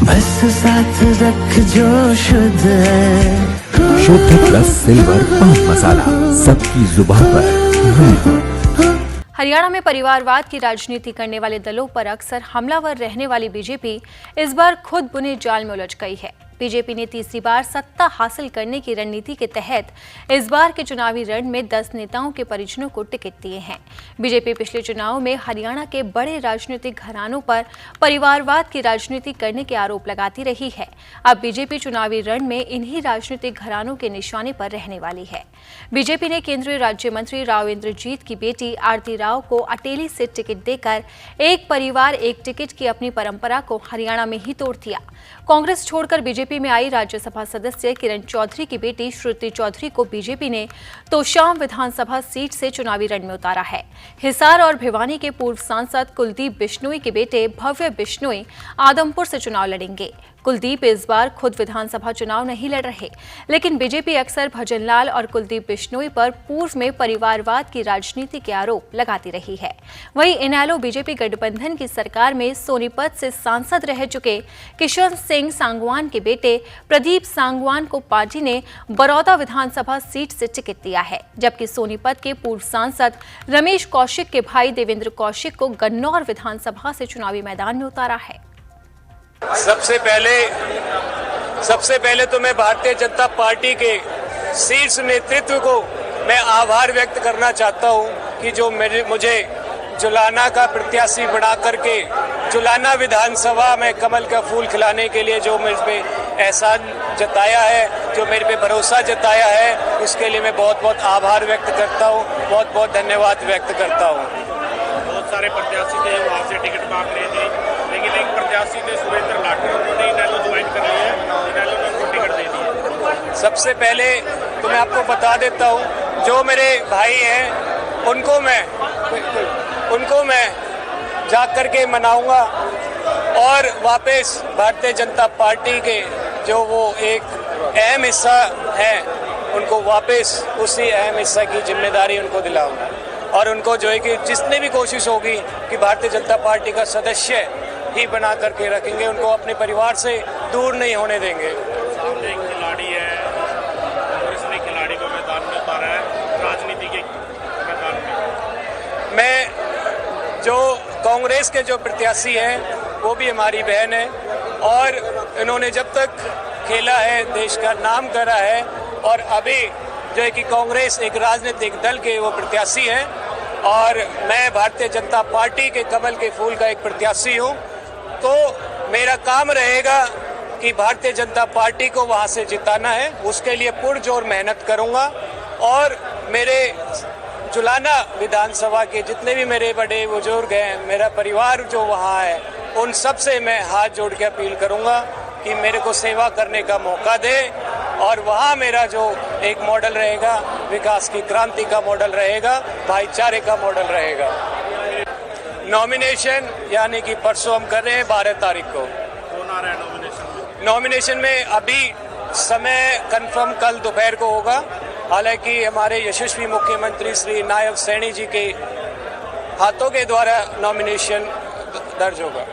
बस साथ रख जो शुद्ध है। शुद्ध प्लस सिल्वर पान मसाला, सबकी जुबान पर। हरियाणा में परिवारवाद की राजनीति करने वाले दलों पर अक्सर हमलावर रहने वाली बीजेपी इस बार खुद बुने जाल में उलझ गई है। बीजेपी ने तीसरी बार सत्ता हासिल करने की रणनीति के तहत इस बार के चुनावी रण में 10 नेताओं के परिजनों को टिकट दिए हैं। बीजेपी पिछले चुनाव में हरियाणा के बड़े राजनीतिक घरानों पर परिवारवाद की राजनीति करने के आरोप लगाती रही है। अब बीजेपी चुनावी रण में इन्हीं राजनीतिक घरानों के निशाने पर रहने वाली है। बीजेपी ने केंद्रीय राज्य मंत्री राव इंद्रजीत की बेटी आरती राव को अटेली से टिकट देकर एक परिवार एक टिकट की अपनी परंपरा को हरियाणा में ही तोड़ दिया। कांग्रेस छोड़कर बीजेपी में आई राज्यसभा सदस्य किरण चौधरी की बेटी श्रुति चौधरी को बीजेपी ने तोशाम विधानसभा सीट से चुनावी रण में उतारा है। हिसार और भिवानी के पूर्व सांसद कुलदीप बिश्नोई के बेटे भव्य बिश्नोई आदमपुर से चुनाव लड़ेंगे। कुलदीप इस बार खुद विधानसभा चुनाव नहीं लड़ रहे, लेकिन बीजेपी अक्सर भजनलाल और कुलदीप बिश्नोई पर पूर्व में परिवारवाद की राजनीति के आरोप लगाती रही है। वहीं इनेलो बीजेपी गठबंधन की सरकार में सोनीपत से सांसद रह चुके किशन सिंह सांगवान के बेटे प्रदीप सांगवान को पार्टी ने बड़ौदा विधानसभा सीट से टिकट दिया है, जबकि सोनीपत के पूर्व सांसद रमेश कौशिक के भाई देवेंद्र कौशिक को गन्नौर विधानसभा से चुनावी मैदान में उतारा है। सबसे पहले तो मैं भारतीय जनता पार्टी के शीर्ष नेतृत्व को मैं आभार व्यक्त करना चाहता हूं कि जो मुझे जुलाना का प्रत्याशी बना करके जुलाना विधानसभा में कमल का फूल खिलाने के लिए जो मेरे पे एहसान जताया है, जो मेरे पे भरोसा जताया है, उसके लिए मैं बहुत बहुत आभार व्यक्त करता हूं, बहुत बहुत धन्यवाद व्यक्त करता हूं। बहुत सारे प्रत्याशी थे वहाँ से टिकट मांग रहे थे, लेकिन एक प्रत्याशी थे सुरेंद्र लाठर, उन्होंने इनेलो ज्वाइन कर लिया है, इनेलो ने उनको टिकट दे दिया। सबसे पहले तो मैं आपको बता देता हूँ, जो मेरे भाई हैं उनको मैं जा करके मनाऊंगा और वापस भारतीय जनता पार्टी के जो वो एक अहम हिस्सा है उनको वापस उसी अहम हिस्सा की जिम्मेदारी उनको दिलाऊंगा और उनको जो है कि जितनी भी कोशिश होगी कि भारतीय जनता पार्टी का सदस्य ही बना करके रखेंगे, उनको अपने परिवार से दूर नहीं होने देंगे। सामने एक खिलाड़ी है, कांग्रेस ने खिलाड़ी को मैदान में उतारा है, राजनीति के मैदान में। मैं जो कांग्रेस के जो प्रत्याशी हैं वो भी हमारी बहन है और इन्होंने जब तक खेला है देश का नाम करा है और अभी जो है कि कांग्रेस एक राजनीतिक दल के वो प्रत्याशी हैं और मैं भारतीय जनता पार्टी के कमल के फूल का एक प्रत्याशी हूं, तो मेरा काम रहेगा कि भारतीय जनता पार्टी को वहां से जिताना है, उसके लिए पुरजोर मेहनत करूंगा और मेरे जुलाना विधानसभा के जितने भी मेरे बड़े बुजुर्ग हैं, मेरा परिवार जो वहाँ है, उन सब से मैं हाथ जोड़ के अपील करूंगा कि मेरे को सेवा करने का मौका दे और वहाँ मेरा जो एक मॉडल रहेगा, विकास की क्रांति का मॉडल रहेगा, भाईचारे का मॉडल रहेगा। नॉमिनेशन यानी कि परसों हम कर रहे हैं 12 तारीख को। कौन आ रहा है नॉमिनेशन में? नॉमिनेशन में अभी समय कंफर्म कल दोपहर को होगा, हालांकि हमारे यशस्वी मुख्यमंत्री श्री नायब सैनी जी के हाथों के द्वारा नॉमिनेशन दर्ज होगा।